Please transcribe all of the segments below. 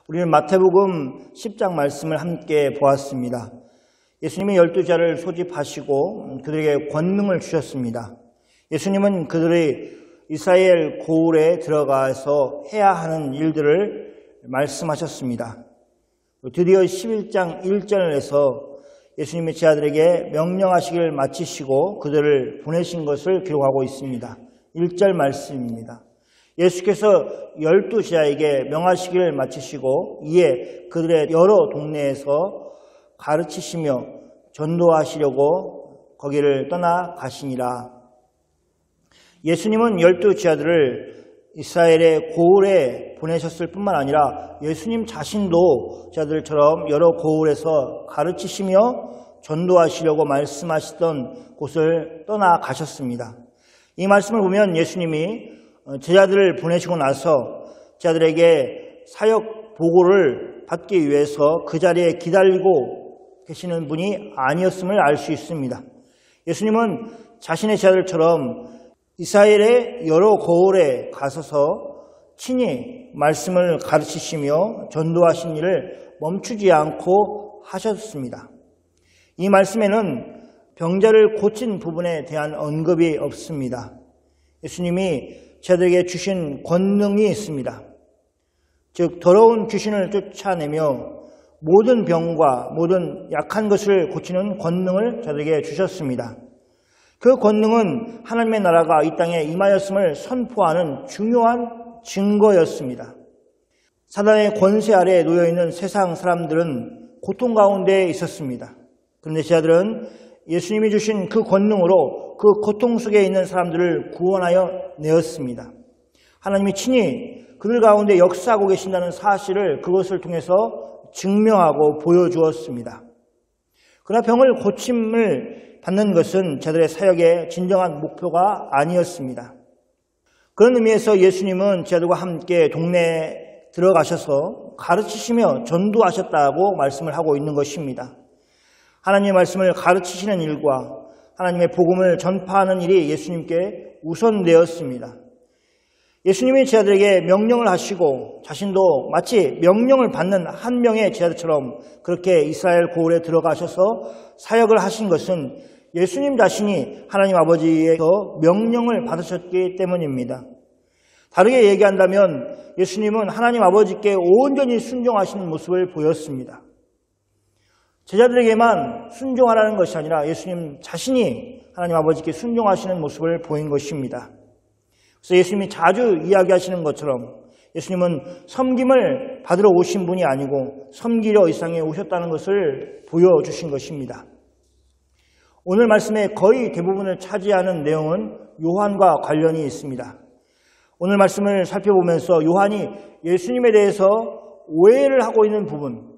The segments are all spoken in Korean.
우리는 마태복음 10장 말씀을 함께 보았습니다. 예수님이 12제자를 소집하시고 그들에게 권능을 주셨습니다. 예수님은 그들의 이스라엘 고을에 들어가서 해야 하는 일들을 말씀하셨습니다. 드디어 11장 1절에서 예수님의 제자들에게 명령하시기를 마치시고 그들을 보내신 것을 기록하고 있습니다. 1절 말씀입니다. 예수께서 12제자에게 명하시기를 마치시고 이에 그들의 여러 동네에서 가르치시며 전도하시려고 거기를 떠나 가시니라. 예수님은 12제자들을 이스라엘의 고을에 보내셨을 뿐만 아니라 예수님 자신도 제자들처럼 여러 고을에서 가르치시며 전도하시려고 말씀하시던 곳을 떠나 가셨습니다. 이 말씀을 보면 예수님이 제자들을 보내시고 나서 제자들에게 사역 보고를 받기 위해서 그 자리에 기다리고 계시는 분이 아니었음을 알 수 있습니다. 예수님은 자신의 제자들처럼 이스라엘의 여러 고을에 가서서 친히 말씀을 가르치시며 전도하신 일을 멈추지 않고 하셨습니다. 이 말씀에는 병자를 고친 부분에 대한 언급이 없습니다. 예수님이 제자들에게 주신 권능이 있습니다. 즉 더러운 귀신을 쫓아내며 모든 병과 모든 약한 것을 고치는 권능을 제자들에게 주셨습니다. 그 권능은 하나님의 나라가 이 땅에 임하였음을 선포하는 중요한 증거였습니다. 사단의 권세 아래에 놓여있는 세상 사람들은 고통 가운데 있었습니다. 그런데 제자들은 예수님이 주신 그 권능으로 그 고통 속에 있는 사람들을 구원하여 내었습니다. 하나님이 친히 그들 가운데 역사하고 계신다는 사실을 그것을 통해서 증명하고 보여주었습니다. 그러나 병을 고침을 받는 것은 제자들의 사역의 진정한 목표가 아니었습니다. 그런 의미에서 예수님은 제자들과 함께 동네에 들어가셔서 가르치시며 전도하셨다고 말씀을 하고 있는 것입니다. 하나님의 말씀을 가르치시는 일과 하나님의 복음을 전파하는 일이 예수님께 우선되었습니다. 예수님이 제자들에게 명령을 하시고 자신도 마치 명령을 받는 한 명의 제자들처럼 그렇게 이스라엘 고을에 들어가셔서 사역을 하신 것은 예수님 자신이 하나님 아버지에게서 명령을 받으셨기 때문입니다. 다르게 얘기한다면 예수님은 하나님 아버지께 온전히 순종하시는 모습을 보였습니다. 제자들에게만 순종하라는 것이 아니라 예수님 자신이 하나님 아버지께 순종하시는 모습을 보인 것입니다. 그래서 예수님이 자주 이야기하시는 것처럼 예수님은 섬김을 받으러 오신 분이 아니고 섬기려 이 땅에 오셨다는 것을 보여주신 것입니다. 오늘 말씀의 거의 대부분을 차지하는 내용은 요한과 관련이 있습니다. 오늘 말씀을 살펴보면서 요한이 예수님에 대해서 오해를 하고 있는 부분,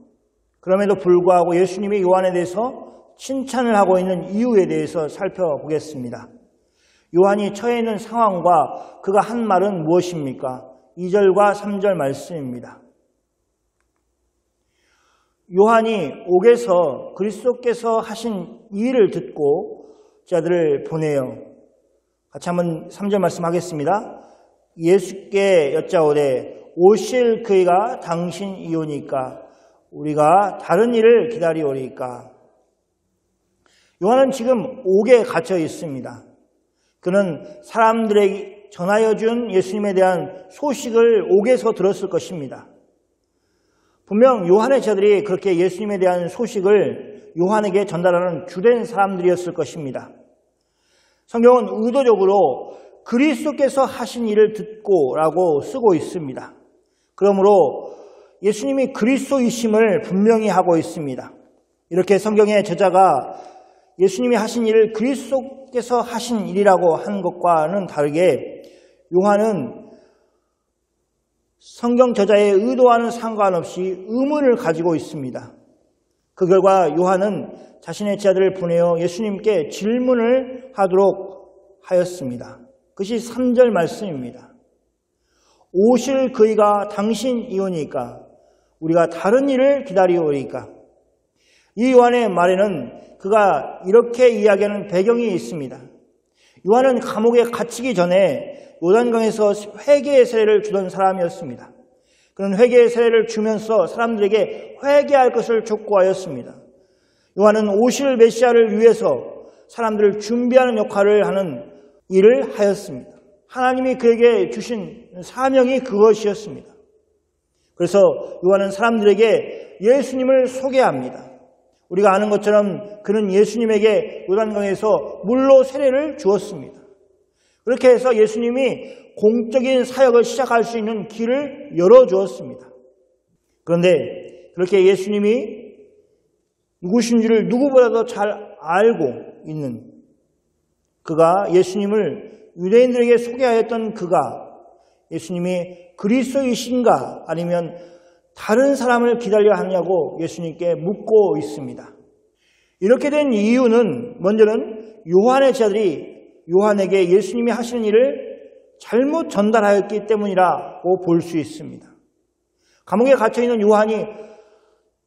그럼에도 불구하고 예수님이 요한에 대해서 칭찬을 하고 있는 이유에 대해서 살펴보겠습니다. 요한이 처해 있는 상황과 그가 한 말은 무엇입니까? 2절과 3절 말씀입니다. 요한이 옥에서 그리스도께서 하신 일을 듣고 제자들을 보내요. 같이 한번 3절 말씀하겠습니다. 예수께 여짜오되 오실 그이가 당신이오니까 우리가 다른 일을 기다리오리까. 요한은 지금 옥에 갇혀 있습니다. 그는 사람들에게 전하여 준 예수님에 대한 소식을 옥에서 들었을 것입니다. 분명 요한의 제자들이 그렇게 예수님에 대한 소식을 요한에게 전달하는 주된 사람들이었을 것입니다. 성경은 의도적으로 그리스도께서 하신 일을 듣고라고 쓰고 있습니다. 그러므로 예수님이 그리스도이심을 분명히 하고 있습니다. 이렇게 성경의 저자가 예수님이 하신 일을 그리스도께서 하신 일이라고 하는 것과는 다르게 요한은 성경 저자의 의도와는 상관없이 의문을 가지고 있습니다. 그 결과 요한은 자신의 제자들을 보내어 예수님께 질문을 하도록 하였습니다. 그것이 3절 말씀입니다. 오실 그이가 당신이오니까 우리가 다른 일을 기다리오리까. 이 요한의 말에는 그가 이렇게 이야기하는 배경이 있습니다. 요한은 감옥에 갇히기 전에 요단강에서 회개의 세례를 주던 사람이었습니다. 그런 회개의 세례를 주면서 사람들에게 회개할 것을 촉구하였습니다. 요한은 오실 메시아를 위해서 사람들을 준비하는 역할을 하는 일을 하였습니다. 하나님이 그에게 주신 사명이 그것이었습니다. 그래서 요한은 사람들에게 예수님을 소개합니다. 우리가 아는 것처럼 그는 예수님에게 요단강에서 물로 세례를 주었습니다. 그렇게 해서 예수님이 공적인 사역을 시작할 수 있는 길을 열어주었습니다. 그런데 그렇게 예수님이 누구신지를 누구보다도 잘 알고 있는 그가, 예수님을 유대인들에게 소개하였던 그가 예수님이 그리스도이신가 아니면 다른 사람을 기다려 하냐고 예수님께 묻고 있습니다. 이렇게 된 이유는 먼저는 요한의 제자들이 요한에게 예수님이 하시는 일을 잘못 전달하였기 때문이라고 볼 수 있습니다. 감옥에 갇혀있는 요한이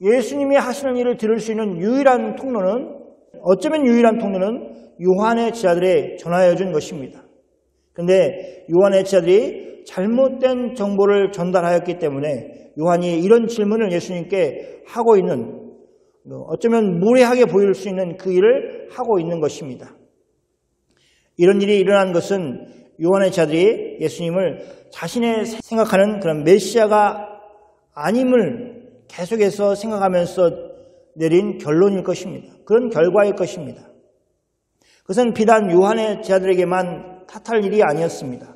예수님이 하시는 일을 들을 수 있는 유일한 통로는, 어쩌면 유일한 통로는 요한의 제자들에 전하여 준 것입니다. 그런데 요한의 제자들이 잘못된 정보를 전달하였기 때문에 요한이 이런 질문을 예수님께 하고 있는, 어쩌면 무례하게 보일 수 있는 그 일을 하고 있는 것입니다. 이런 일이 일어난 것은 요한의 제자들이 예수님을 자신의 생각하는 그런 메시아가 아님을 계속해서 생각하면서 내린 결론일 것입니다. 그런 결과일 것입니다. 그것은 비단 요한의 제자들에게만 탓할 일이 아니었습니다.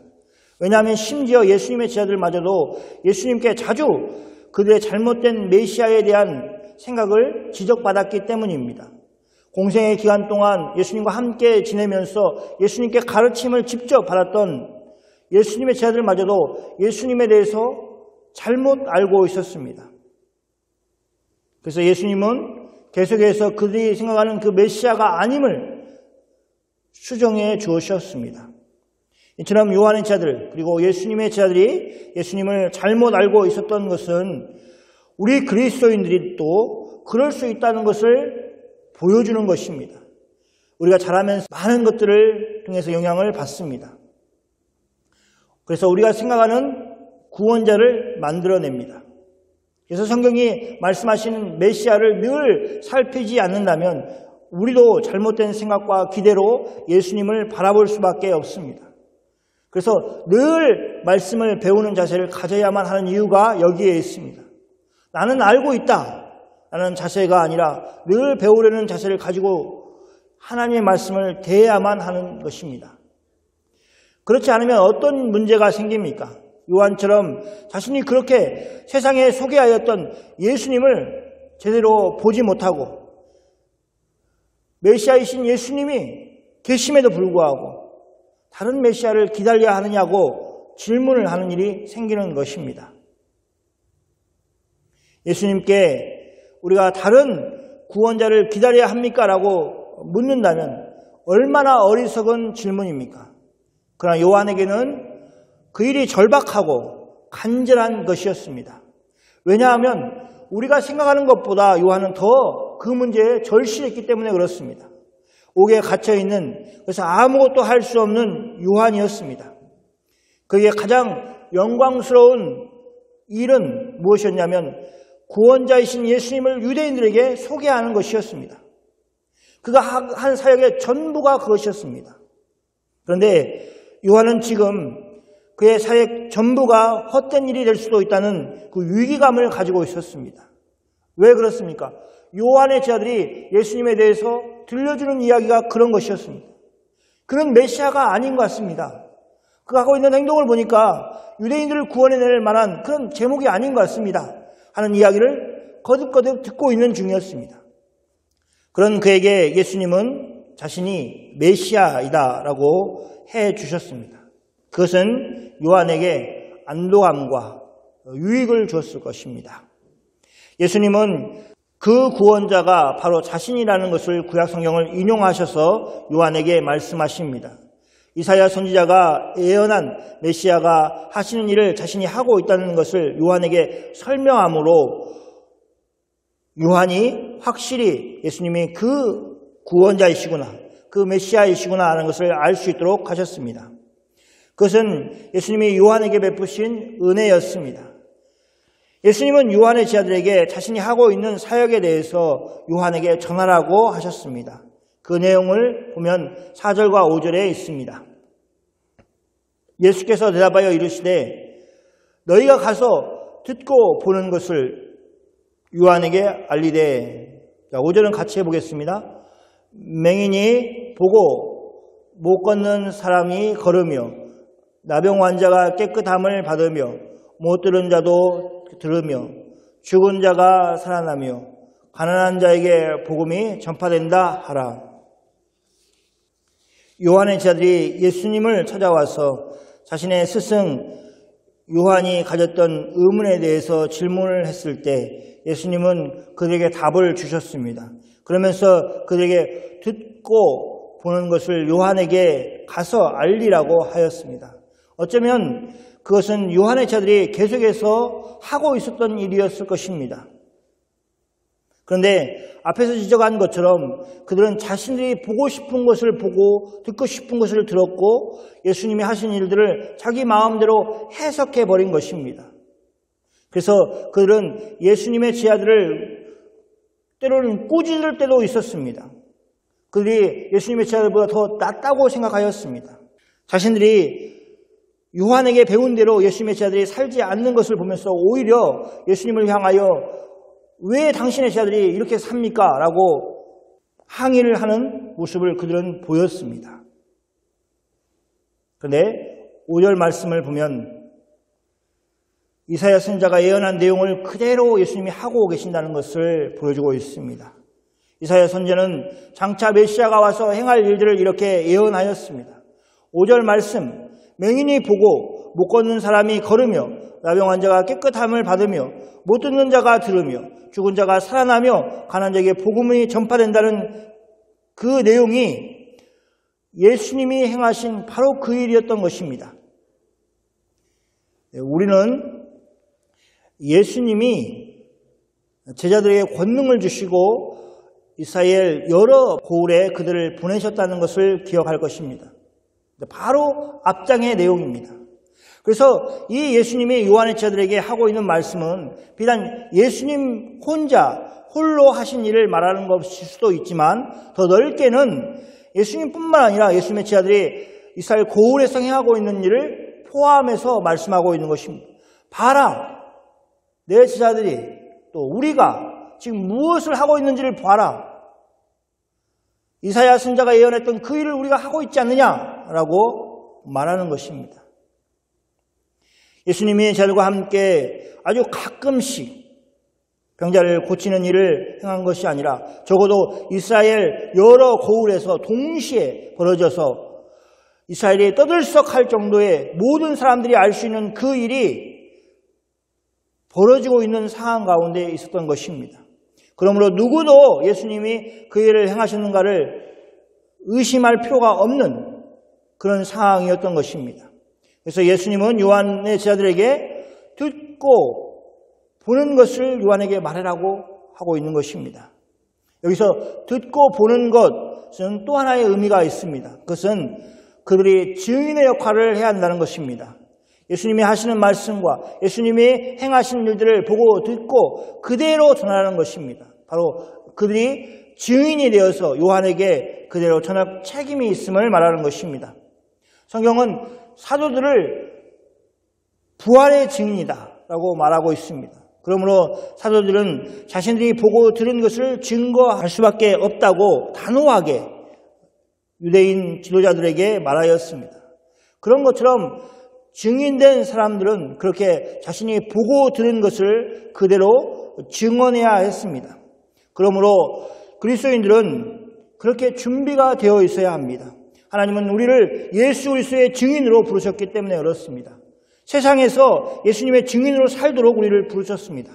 왜냐하면 심지어 예수님의 제자들마저도 예수님께 자주 그들의 잘못된 메시아에 대한 생각을 지적받았기 때문입니다. 공생의 기간 동안 예수님과 함께 지내면서 예수님께 가르침을 직접 받았던 예수님의 제자들마저도 예수님에 대해서 잘못 알고 있었습니다. 그래서 예수님은 계속해서 그들이 생각하는 그 메시아가 아님을 수정해 주셨습니다. 이처럼 요한의 제자들 그리고 예수님의 제자들이 예수님을 잘못 알고 있었던 것은 우리 그리스도인들이 또 그럴 수 있다는 것을 보여주는 것입니다. 우리가 자라면서 많은 것들을 통해서 영향을 받습니다. 그래서 우리가 생각하는 구원자를 만들어냅니다. 그래서 성경이 말씀하시는 메시아를 늘 살피지 않는다면 우리도 잘못된 생각과 기대로 예수님을 바라볼 수밖에 없습니다. 그래서 늘 말씀을 배우는 자세를 가져야만 하는 이유가 여기에 있습니다. 나는 알고 있다 라는 자세가 아니라 늘 배우려는 자세를 가지고 하나님의 말씀을 대해야만 하는 것입니다. 그렇지 않으면 어떤 문제가 생깁니까? 요한처럼 자신이 그렇게 세상에 소개하였던 예수님을 제대로 보지 못하고 메시아이신 예수님이 계심에도 불구하고 다른 메시아를 기다려야 하느냐고 질문을 하는 일이 생기는 것입니다. 예수님께 우리가 다른 구원자를 기다려야 합니까? 라고 묻는다면 얼마나 어리석은 질문입니까? 그러나 요한에게는 그 일이 절박하고 간절한 것이었습니다. 왜냐하면 우리가 생각하는 것보다 요한은 더 그 문제에 절실했기 때문에 그렇습니다. 옥에 갇혀있는, 그래서 아무것도 할 수 없는 요한이었습니다. 그에게 가장 영광스러운 일은 무엇이었냐면 구원자이신 예수님을 유대인들에게 소개하는 것이었습니다. 그가 한 사역의 전부가 그것이었습니다. 그런데 요한은 지금 그의 사역 전부가 헛된 일이 될 수도 있다는 그 위기감을 가지고 있었습니다. 왜 그렇습니까? 요한의 제자들이 예수님에 대해서 들려주는 이야기가 그런 것이었습니다. 그는 메시아가 아닌 것 같습니다. 그가 하고 있는 행동을 보니까 유대인들을 구원해낼 만한 그런 제목이 아닌 것 같습니다 하는 이야기를 거듭거듭 듣고 있는 중이었습니다. 그런 그에게 예수님은 자신이 메시아이다라고 해주셨습니다. 그것은 요한에게 안도감과 유익을 주었을 것입니다. 예수님은 그 구원자가 바로 자신이라는 것을 구약성경을 인용하셔서 요한에게 말씀하십니다. 이사야 선지자가 예언한 메시아가 하시는 일을 자신이 하고 있다는 것을 요한에게 설명함으로 요한이 확실히 예수님이 그 구원자이시구나, 그 메시아이시구나 하는 것을 알 수 있도록 하셨습니다. 그것은 예수님이 요한에게 베푸신 은혜였습니다. 예수님은 요한의 제자들에게 자신이 하고 있는 사역에 대해서 요한에게 전하라고 하셨습니다. 그 내용을 보면 4절과 5절에 있습니다. 예수께서 대답하여 이르시되 너희가 가서 듣고 보는 것을 요한에게 알리되. 5절은 같이 해보겠습니다. 맹인이 보고 못 걷는 사람이 걸으며 나병 환자가 깨끗함을 받으며 못 들은 자도 들으며 죽은 자가 살아나며 가난한 자에게 복음이 전파된다 하라. 요한의 제자들이 예수님을 찾아와서 자신의 스승 요한이 가졌던 의문에 대해서 질문을 했을 때 예수님은 그들에게 답을 주셨습니다. 그러면서 그들에게 듣고 보는 것을 요한에게 가서 알리라고 하였습니다. 어쩌면 그것은 요한의 제자들이 계속해서 하고 있었던 일이었을 것입니다. 그런데 앞에서 지적한 것처럼 그들은 자신들이 보고 싶은 것을 보고 듣고 싶은 것을 들었고 예수님이 하신 일들을 자기 마음대로 해석해버린 것입니다. 그래서 그들은 예수님의 제자들을 때로는 꾸짖을 때도 있었습니다. 그들이 예수님의 제자들보다 더 낫다고 생각하였습니다. 자신들이 요한에게 배운 대로 예수님의 제자들이 살지 않는 것을 보면서 오히려 예수님을 향하여 왜 당신의 제자들이 이렇게 삽니까? 라고 항의를 하는 모습을 그들은 보였습니다. 그런데 5절 말씀을 보면 이사야 선지자가 예언한 내용을 그대로 예수님이 하고 계신다는 것을 보여주고 있습니다. 이사야 선지자는 장차 메시아가 와서 행할 일들을 이렇게 예언하였습니다. 5절 말씀, 맹인이 보고 못 걷는 사람이 걸으며 나병 환자가 깨끗함을 받으며 못 듣는 자가 들으며 죽은 자가 살아나며 가난한 자에게 복음이 전파된다는 그 내용이 예수님이 행하신 바로 그 일이었던 것입니다. 우리는 예수님이 제자들에게 권능을 주시고 이스라엘 여러 고을에 그들을 보내셨다는 것을 기억할 것입니다. 바로 앞장의 내용입니다. 그래서 이 예수님이 요한의 제자들에게 하고 있는 말씀은 비단 예수님 홀로 하신 일을 말하는 것일 수도 있지만 더 넓게는 예수님뿐만 아니라 예수님의 제자들이 이스라엘 고을에서 행하고 있는 일을 포함해서 말씀하고 있는 것입니다. 봐라, 내 제자들이 또 우리가 지금 무엇을 하고 있는지를 봐라. 이사야 선지자가 예언했던 그 일을 우리가 하고 있지 않느냐라고 말하는 것입니다. 예수님이 제자들과 함께 아주 가끔씩 병자를 고치는 일을 행한 것이 아니라 적어도 이스라엘 여러 고을에서 동시에 벌어져서 이스라엘이 떠들썩할 정도의 모든 사람들이 알 수 있는 그 일이 벌어지고 있는 상황 가운데 있었던 것입니다. 그러므로 누구도 예수님이 그 일을 행하셨는가를 의심할 필요가 없는 그런 상황이었던 것입니다. 그래서 예수님은 요한의 제자들에게 듣고 보는 것을 요한에게 말하라고 하고 있는 것입니다. 여기서 듣고 보는 것은 또 하나의 의미가 있습니다. 그것은 그들이 증인의 역할을 해야 한다는 것입니다. 예수님이 하시는 말씀과 예수님이 행하신 일들을 보고 듣고 그대로 전하는 것입니다. 바로 그들이 증인이 되어서 요한에게 그대로 전할 책임이 있음을 말하는 것입니다. 성경은 사도들을 부활의 증인이다라고 말하고 있습니다. 그러므로 사도들은 자신들이 보고 들은 것을 증거할 수밖에 없다고 단호하게 유대인 지도자들에게 말하였습니다. 그런 것처럼 증인된 사람들은 그렇게 자신이 보고 들은 것을 그대로 증언해야 했습니다. 그러므로 그리스도인들은 그렇게 준비가 되어 있어야 합니다. 하나님은 우리를 예수 그리스도의 증인으로 부르셨기 때문에 그렇습니다. 세상에서 예수님의 증인으로 살도록 우리를 부르셨습니다.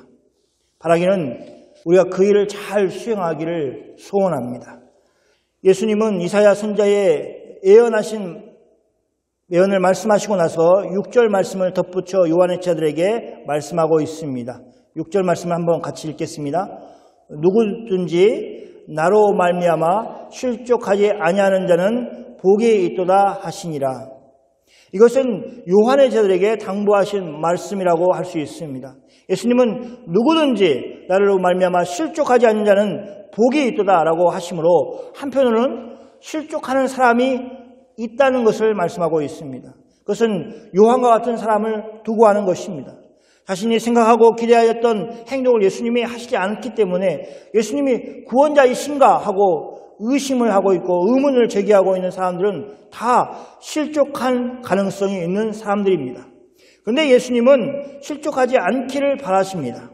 바라기는 우리가 그 일을 잘 수행하기를 소원합니다. 예수님은 이사야 선지자의 예언을 말씀하시고 나서 6절 말씀을 덧붙여 요한의 제자들에게 말씀하고 있습니다. 6절 말씀을 한번 같이 읽겠습니다. 누구든지 나로 말미암아 실족하지 아니하는 자는 복이 있도다 하시니라. 이것은 요한의 제자들에게 당부하신 말씀이라고 할 수 있습니다. 예수님은 누구든지 나로 말미암아 실족하지 않는 자는 복이 있도다라고 하시므로 한편으로는 실족하는 사람이 있다는 것을 말씀하고 있습니다. 그것은 요한과 같은 사람을 두고 하는 것입니다. 자신이 생각하고 기대하였던 행동을 예수님이 하시지 않기 때문에 예수님이 구원자이신가 하고 의심을 하고 있고 의문을 제기하고 있는 사람들은 다 실족한 가능성이 있는 사람들입니다. 그런데 예수님은 실족하지 않기를 바라십니다.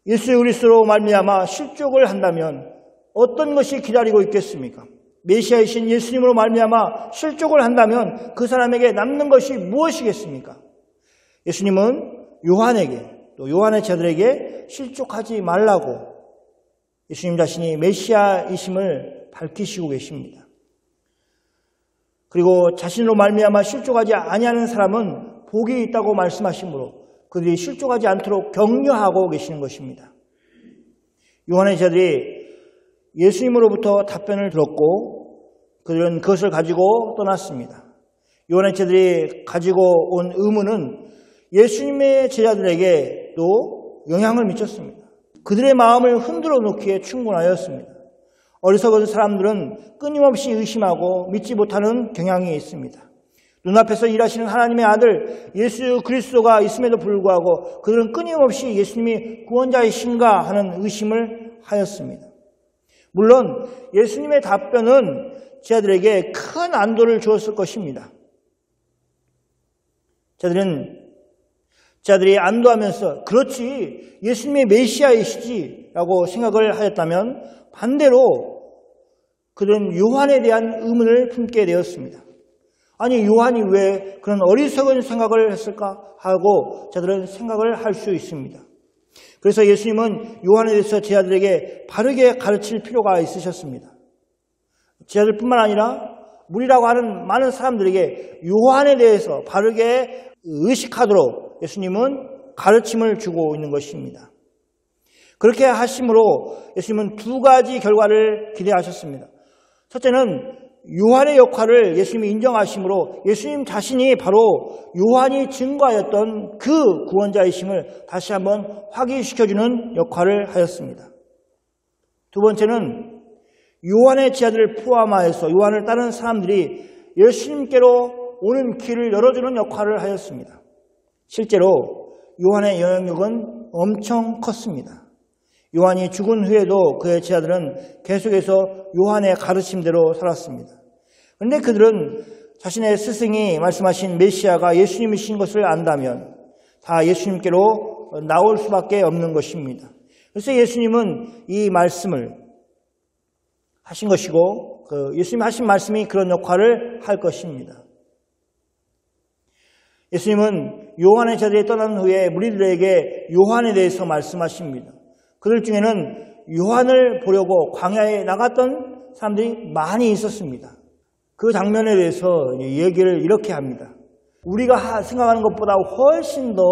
예수 그리스도로 말미암아 실족을 한다면 어떤 것이 기다리고 있겠습니까? 메시아이신 예수님으로 말미암아 실족을 한다면 그 사람에게 남는 것이 무엇이겠습니까? 예수님은 요한에게 또 요한의 제자들에게 실족하지 말라고 예수님 자신이 메시아이심을 밝히시고 계십니다. 그리고 자신으로 말미암아 실족하지 아니하는 사람은 복이 있다고 말씀하시므로 그들이 실족하지 않도록 격려하고 계시는 것입니다. 요한의 제자들이 예수님으로부터 답변을 들었고 그들은 그것을 가지고 떠났습니다. 요한의 제자들이 가지고 온 의문은 예수님의 제자들에게 또 영향을 미쳤습니다. 그들의 마음을 흔들어 놓기에 충분하였습니다. 어리석은 사람들은 끊임없이 의심하고 믿지 못하는 경향이 있습니다. 눈앞에서 일하시는 하나님의 아들 예수 그리스도가 있음에도 불구하고 그들은 끊임없이 예수님이 구원자이신가 하는 의심을 하였습니다. 물론 예수님의 답변은 제자들에게 큰 안도를 주었을 것입니다. 제자들이 안도하면서 그렇지 예수님의 메시아이시지 라고 생각을 하였다면 반대로 그들은 요한에 대한 의문을 품게 되었습니다. 아니 요한이 왜 그런 어리석은 생각을 했을까 하고 제자들은 생각을 할 수 있습니다. 그래서 예수님은 요한에 대해서 제자들에게 바르게 가르칠 필요가 있으셨습니다. 제자들뿐만 아니라 무리라고 하는 많은 사람들에게 요한에 대해서 바르게 의식하도록 예수님은 가르침을 주고 있는 것입니다. 그렇게 하심으로 예수님은 두 가지 결과를 기대하셨습니다. 첫째는 요한의 역할을 예수님이 인정하심으로 예수님 자신이 바로 요한이 증거하였던 그 구원자이심을 다시 한번 확인시켜주는 역할을 하였습니다. 두 번째는 요한의 제자들을 포함하여서 요한을 따르는 사람들이 예수님께로 오는 길을 열어주는 역할을 하였습니다. 실제로 요한의 영향력은 엄청 컸습니다. 요한이 죽은 후에도 그의 제자들은 계속해서 요한의 가르침대로 살았습니다. 그런데 그들은 자신의 스승이 말씀하신 메시아가 예수님이신 것을 안다면 다 예수님께로 나올 수밖에 없는 것입니다. 그래서 예수님은 이 말씀을 하신 것이고 예수님 하신 말씀이 그런 역할을 할 것입니다. 예수님은 요한의 제자들이 떠난 후에 무리들에게 요한에 대해서 말씀하십니다. 그들 중에는 요한을 보려고 광야에 나갔던 사람들이 많이 있었습니다. 그 장면에 대해서 얘기를 이렇게 합니다. 우리가 생각하는 것보다 훨씬 더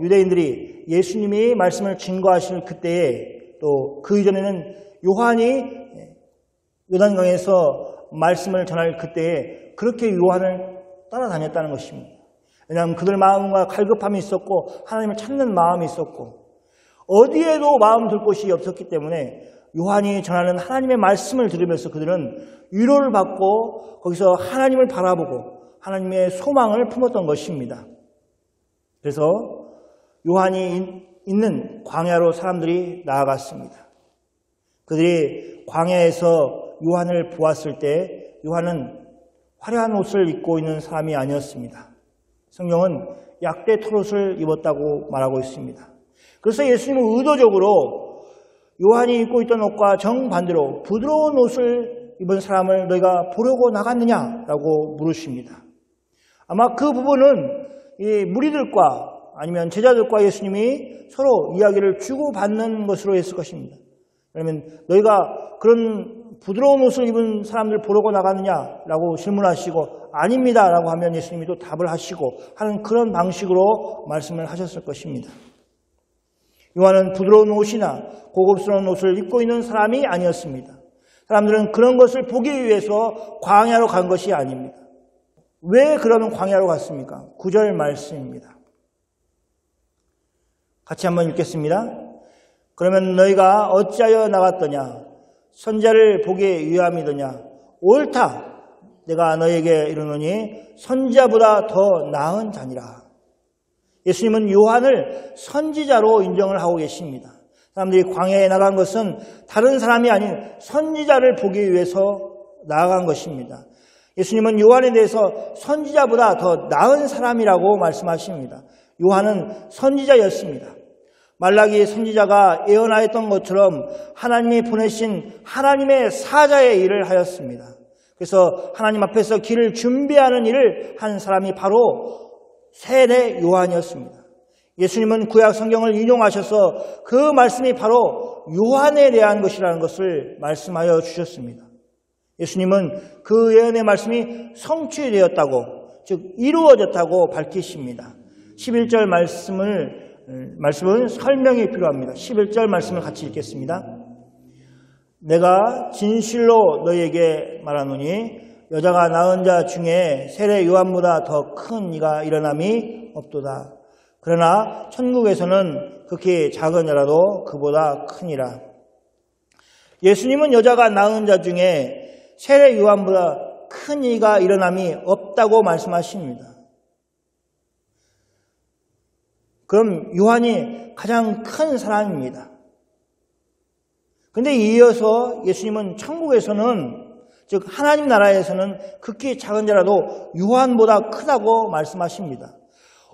유대인들이 예수님이 말씀을 증거하시는 그때에 또 그 이전에는 요한이 요단강에서 말씀을 전할 그때에 그렇게 요한을 따라다녔다는 것입니다. 왜냐하면 그들 마음과 갈급함이 있었고 하나님을 찾는 마음이 있었고 어디에도 마음 둘 곳이 없었기 때문에 요한이 전하는 하나님의 말씀을 들으면서 그들은 위로를 받고 거기서 하나님을 바라보고 하나님의 소망을 품었던 것입니다. 그래서 요한이 있는 광야로 사람들이 나아갔습니다. 그들이 광야에서 요한을 보았을 때 요한은 화려한 옷을 입고 있는 사람이 아니었습니다. 성경은 약대 털옷을 입었다고 말하고 있습니다. 그래서 예수님은 의도적으로 요한이 입고 있던 옷과 정반대로 부드러운 옷을 입은 사람을 너희가 보려고 나갔느냐라고 물으십니다. 아마 그 부분은 이 무리들과 아니면 제자들과 예수님이 서로 이야기를 주고받는 것으로 했을 것입니다. 그러면 너희가 그런 부드러운 옷을 입은 사람들 보려고 나갔느냐라고 질문하시고 아닙니다라고 하면 예수님이 또 답을 하시고 하는 그런 방식으로 말씀을 하셨을 것입니다. 요한은 부드러운 옷이나 고급스러운 옷을 입고 있는 사람이 아니었습니다. 사람들은 그런 것을 보기 위해서 광야로 간 것이 아닙니다. 왜 그러면 광야로 갔습니까? 9절 말씀입니다. 같이 한번 읽겠습니다. 그러면 너희가 어찌하여 나갔더냐? 선지자를 보기에 위함이더냐? 옳다. 내가 너에게 이르노니 선지자보다 더 나은 자니라. 예수님은 요한을 선지자로 인정을 하고 계십니다. 사람들이 광야에 나간 것은 다른 사람이 아닌 선지자를 보기 위해서 나아간 것입니다. 예수님은 요한에 대해서 선지자보다 더 나은 사람이라고 말씀하십니다. 요한은 선지자였습니다. 말라기 선지자가 예언하였던 것처럼 하나님이 보내신 하나님의 사자의 일을 하였습니다. 그래서 하나님 앞에서 길을 준비하는 일을 한 사람이 바로 세례 요한이었습니다. 예수님은 구약 성경을 인용하셔서 그 말씀이 바로 요한에 대한 것이라는 것을 말씀하여 주셨습니다. 예수님은 그 예언의 말씀이 성취되었다고, 즉 이루어졌다고 밝히십니다. 11절 말씀은 설명이 필요합니다. 11절 말씀을 같이 읽겠습니다. 내가 진실로 너희에게 말하노니 여자가 낳은 자 중에 세례 요한보다 더 큰 이가 일어남이 없도다. 그러나 천국에서는 극히 작은 자라도 그보다 크니라. 예수님은 여자가 낳은 자 중에 세례 요한보다 큰 이가 일어남이 없다고 말씀하십니다. 그럼 요한이 가장 큰 사람입니다. 그런데 이어서 예수님은 천국에서는, 즉 하나님 나라에서는 극히 작은 자라도 요한보다 크다고 말씀하십니다.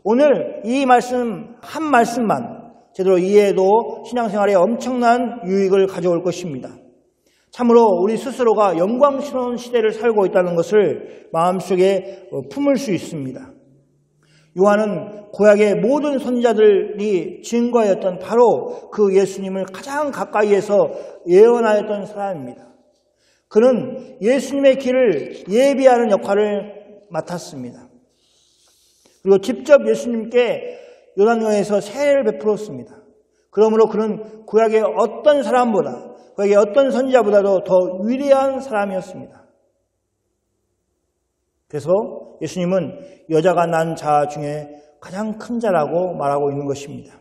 오늘 이 말씀 한 말씀만 제대로 이해해도 신앙생활에 엄청난 유익을 가져올 것입니다. 참으로 우리 스스로가 영광스러운 시대를 살고 있다는 것을 마음속에 품을 수 있습니다. 요한은 구약의 모든 선지자들이 증거하였던 바로 그 예수님을 가장 가까이에서 예언하였던 사람입니다. 그는 예수님의 길을 예비하는 역할을 맡았습니다. 그리고 직접 예수님께 요단강에서 세례를 베풀었습니다. 그러므로 그는 구약의 어떤 사람보다, 구약의 어떤 선지자보다도 더 위대한 사람이었습니다. 그래서 예수님은 여자가 난 자 중에 가장 큰 자라고 말하고 있는 것입니다.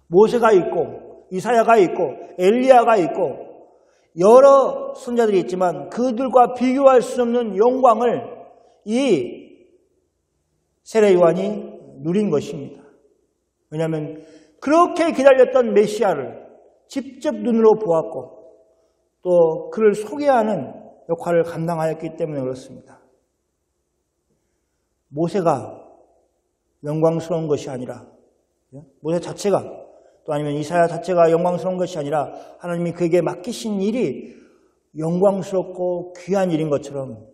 모세가 있고 이사야가 있고 엘리야가 있고 여러 선지자들이 있지만 그들과 비교할 수 없는 영광을 이 세례 요한이 누린 것입니다. 왜냐하면 그렇게 기다렸던 메시아를 직접 눈으로 보았고 또 그를 소개하는 역할을 감당하였기 때문에 그렇습니다. 모세가 영광스러운 것이 아니라, 모세 자체가 또 아니면 이사야 자체가 영광스러운 것이 아니라 하나님이 그에게 맡기신 일이 영광스럽고 귀한 일인 것처럼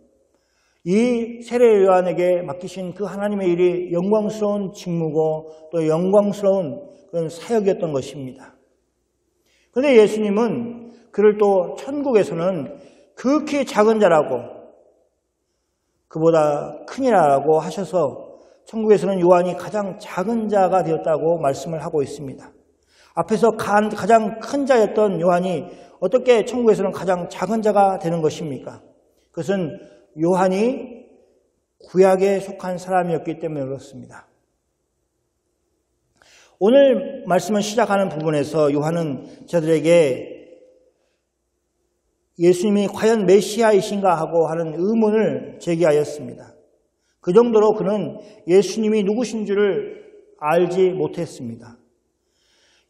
이 세례 요한에게 맡기신 그 하나님의 일이 영광스러운 직무고 또 영광스러운 그런 사역이었던 것입니다. 그런데 예수님은 그를 또 천국에서는 극히 작은 자라고 그보다 크니라라고 하셔서 천국에서는 요한이 가장 작은 자가 되었다고 말씀을 하고 있습니다. 앞에서 가장 큰 자였던 요한이 어떻게 천국에서는 가장 작은 자가 되는 것입니까? 그것은 요한이 구약에 속한 사람이었기 때문에 그렇습니다. 오늘 말씀을 시작하는 부분에서 요한은 저들에게 예수님이 과연 메시아이신가 하고 하는 의문을 제기하였습니다. 그 정도로 그는 예수님이 누구신 줄을 알지 못했습니다.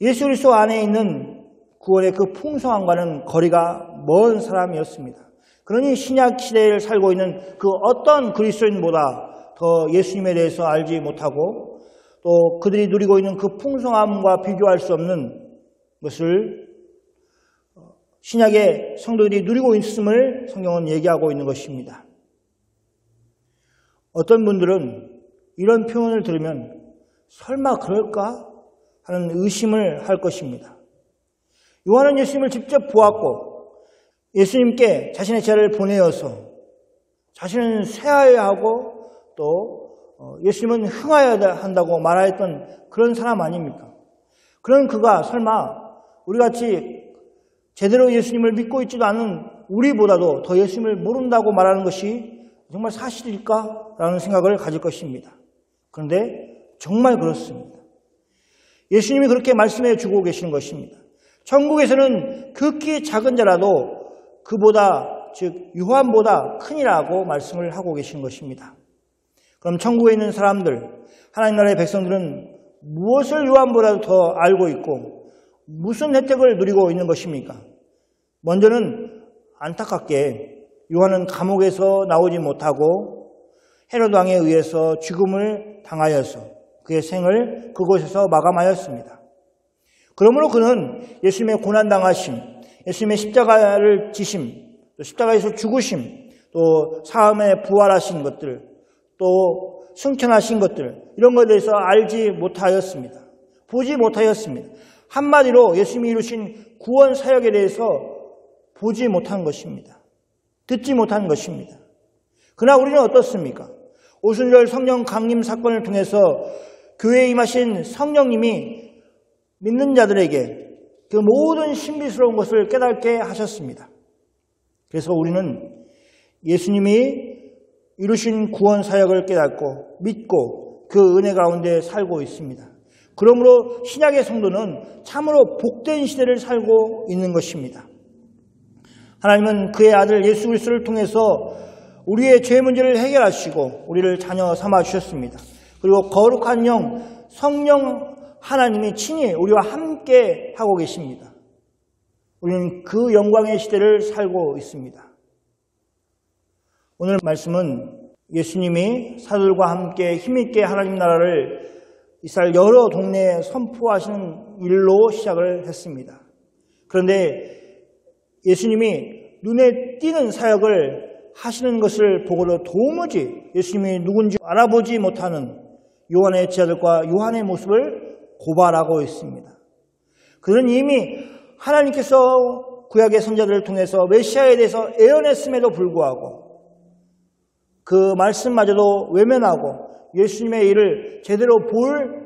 예수 그리스도 안에 있는 구원의 그 풍성함과는 거리가 먼 사람이었습니다. 그러니 신약 시대를 살고 있는 그 어떤 그리스도인보다 더 예수님에 대해서 알지 못하고 또 그들이 누리고 있는 그 풍성함과 비교할 수 없는 것을 신약의 성도들이 누리고 있음을 성경은 얘기하고 있는 것입니다. 어떤 분들은 이런 표현을 들으면 설마 그럴까 하는 의심을 할 것입니다. 요한은 예수님을 직접 보았고 예수님께 자신의 제자를 보내어서 자신은 쇠하여야 하고 또 예수님은 흥하여야 한다고 말하였던 그런 사람 아닙니까? 그런 그가 설마 우리같이 제대로 예수님을 믿고 있지도 않은 우리보다도 더 예수님을 모른다고 말하는 것이 정말 사실일까? 라는 생각을 가질 것입니다. 그런데 정말 그렇습니다. 예수님이 그렇게 말씀해 주고 계시는 것입니다. 천국에서는 극히 작은 자라도 그보다, 즉 요한보다 큰이라고 말씀을 하고 계신 것입니다. 그럼 천국에 있는 사람들, 하나님 나라의 백성들은 무엇을 요한보다도 더 알고 있고 무슨 혜택을 누리고 있는 것입니까? 먼저는 안타깝게 요한은 감옥에서 나오지 못하고 헤롯 왕에 의해서 죽음을 당하여서 그의 생을 그곳에서 마감하였습니다. 그러므로 그는 예수님의 고난당하심, 예수님의 십자가를 지심, 또 십자가에서 죽으심, 또 사흘에 부활하신 것들, 또 승천하신 것들, 이런 것에 대해서 알지 못하였습니다. 보지 못하였습니다. 한마디로 예수님이 이루신 구원 사역에 대해서 보지 못한 것입니다. 듣지 못한 것입니다. 그러나 우리는 어떻습니까? 오순절 성령 강림 사건을 통해서 교회에 임하신 성령님이 믿는 자들에게 그 모든 신비스러운 것을 깨닫게 하셨습니다. 그래서 우리는 예수님이 이루신 구원 사역을 깨닫고 믿고 그 은혜 가운데 살고 있습니다. 그러므로 신약의 성도는 참으로 복된 시대를 살고 있는 것입니다. 하나님은 그의 아들 예수 그리스도를 통해서 우리의 죄 문제를 해결하시고 우리를 자녀 삼아 주셨습니다. 그리고 거룩한 영, 성령 하나님이 친히 우리와 함께 하고 계십니다. 우리는 그 영광의 시대를 살고 있습니다. 오늘 말씀은 예수님이 사도들과 함께 힘있게 하나님 나라를 이스라엘 여러 동네에 선포하시는 일로 시작을 했습니다. 그런데 예수님이 눈에 띄는 사역을 하시는 것을 보고도 도무지 예수님이 누군지 알아보지 못하는 요한의 제자들과 요한의 모습을 고발하고 있습니다. 그는 이미 하나님께서 구약의 선자들을 통해서 메시아에 대해서 예언했음에도 불구하고 그 말씀마저도 외면하고 예수님의 일을 제대로 볼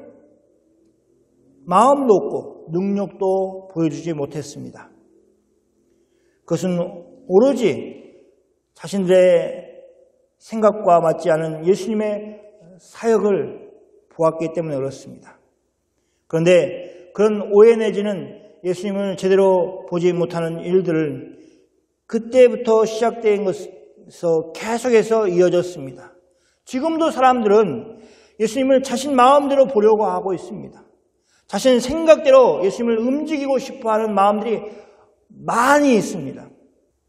마음도 없고 능력도 보여주지 못했습니다. 그것은 오로지 자신들의 생각과 맞지 않은 예수님의 사역을 보았기 때문에 그렇습니다. 그런데 그런 오해 내지는 예수님을 제대로 보지 못하는 일들은 그때부터 시작된 것에서 계속해서 이어졌습니다. 지금도 사람들은 예수님을 자신 마음대로 보려고 하고 있습니다. 자신 생각대로 예수님을 움직이고 싶어하는 마음들이 많이 있습니다.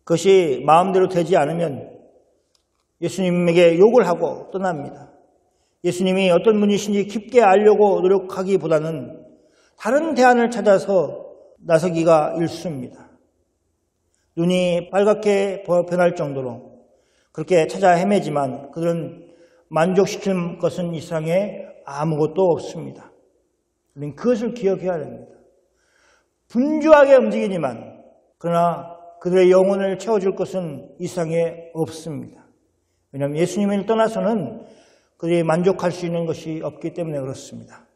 그것이 마음대로 되지 않으면 예수님에게 욕을 하고 떠납니다. 예수님이 어떤 분이신지 깊게 알려고 노력하기보다는 다른 대안을 찾아서 나서기가 일쑤입니다. 눈이 빨갛게 변할 정도로 그렇게 찾아 헤매지만 그들은 만족시킬 것은 이 세상에 아무것도 없습니다. 우리는 그것을 기억해야 됩니다. 분주하게 움직이지만 그러나 그들의 영혼을 채워줄 것은 이 세상에 없습니다. 왜냐하면 예수님을 떠나서는 그들이 만족할 수 있는 것이 없기 때문에 그렇습니다.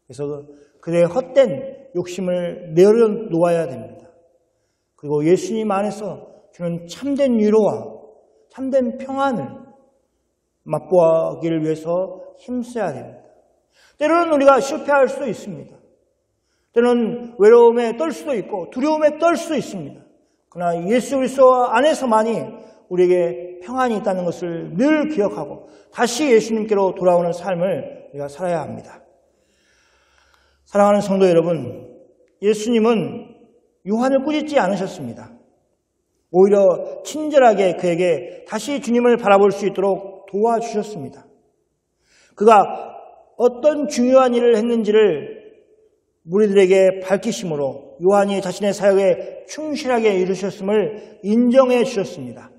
그래서 그들의 헛된 욕심을 내려놓아야 됩니다. 그리고 예수님 안에서 주는 참된 위로와 참된 평안을 맛보기를 위해서 힘써야 됩니다. 때로는 우리가 실패할 수도 있습니다. 때로는 외로움에 떨 수도 있고 두려움에 떨 수도 있습니다. 그러나 예수 그리스도 안에서만이 우리에게 평안이 있다는 것을 늘 기억하고 다시 예수님께로 돌아오는 삶을 우리가 살아야 합니다. 사랑하는 성도 여러분, 예수님은 요한을 꾸짖지 않으셨습니다. 오히려 친절하게 그에게 다시 주님을 바라볼 수 있도록 도와주셨습니다. 그가 어떤 중요한 일을 했는지를 무리들에게 밝히심으로 요한이 자신의 사역에 충실하게 이루셨음을 인정해 주셨습니다.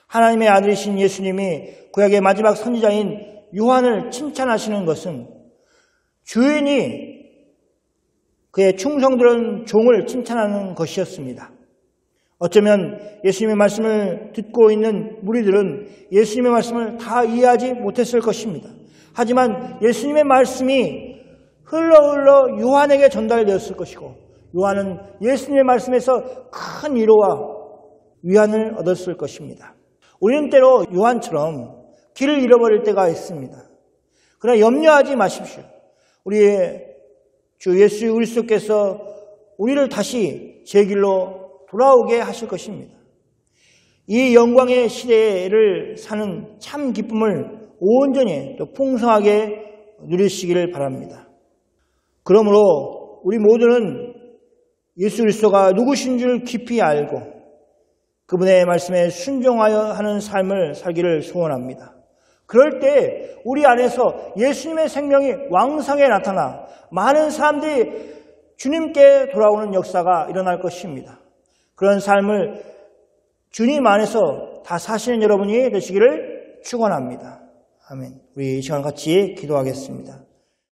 하나님의 아들이신 예수님이 구약의 마지막 선지자인 요한을 칭찬하시는 것은 주인이 그의 충성스러운 종을 칭찬하는 것이었습니다. 어쩌면 예수님의 말씀을 듣고 있는 무리들은 예수님의 말씀을 다 이해하지 못했을 것입니다. 하지만 예수님의 말씀이 흘러 요한에게 전달되었을 것이고 요한은 예수님의 말씀에서 큰 위로와 위안을 얻었을 것입니다. 우리는 때로 요한처럼 길을 잃어버릴 때가 있습니다. 그러나 염려하지 마십시오. 우리의 주 예수 그리스도께서 우리를 다시 제 길로 돌아오게 하실 것입니다. 이 영광의 시대를 사는 참 기쁨을 온전히 또 풍성하게 누리시기를 바랍니다. 그러므로 우리 모두는 예수 그리스도가 누구신 줄 깊이 알고 그분의 말씀에 순종하여 하는 삶을 살기를 소원합니다. 그럴 때 우리 안에서 예수님의 생명이 왕성하게 나타나 많은 사람들이 주님께 돌아오는 역사가 일어날 것입니다. 그런 삶을 주님 안에서 다 사시는 여러분이 되시기를 축원합니다. 아멘. 우리 이 시간 같이 기도하겠습니다.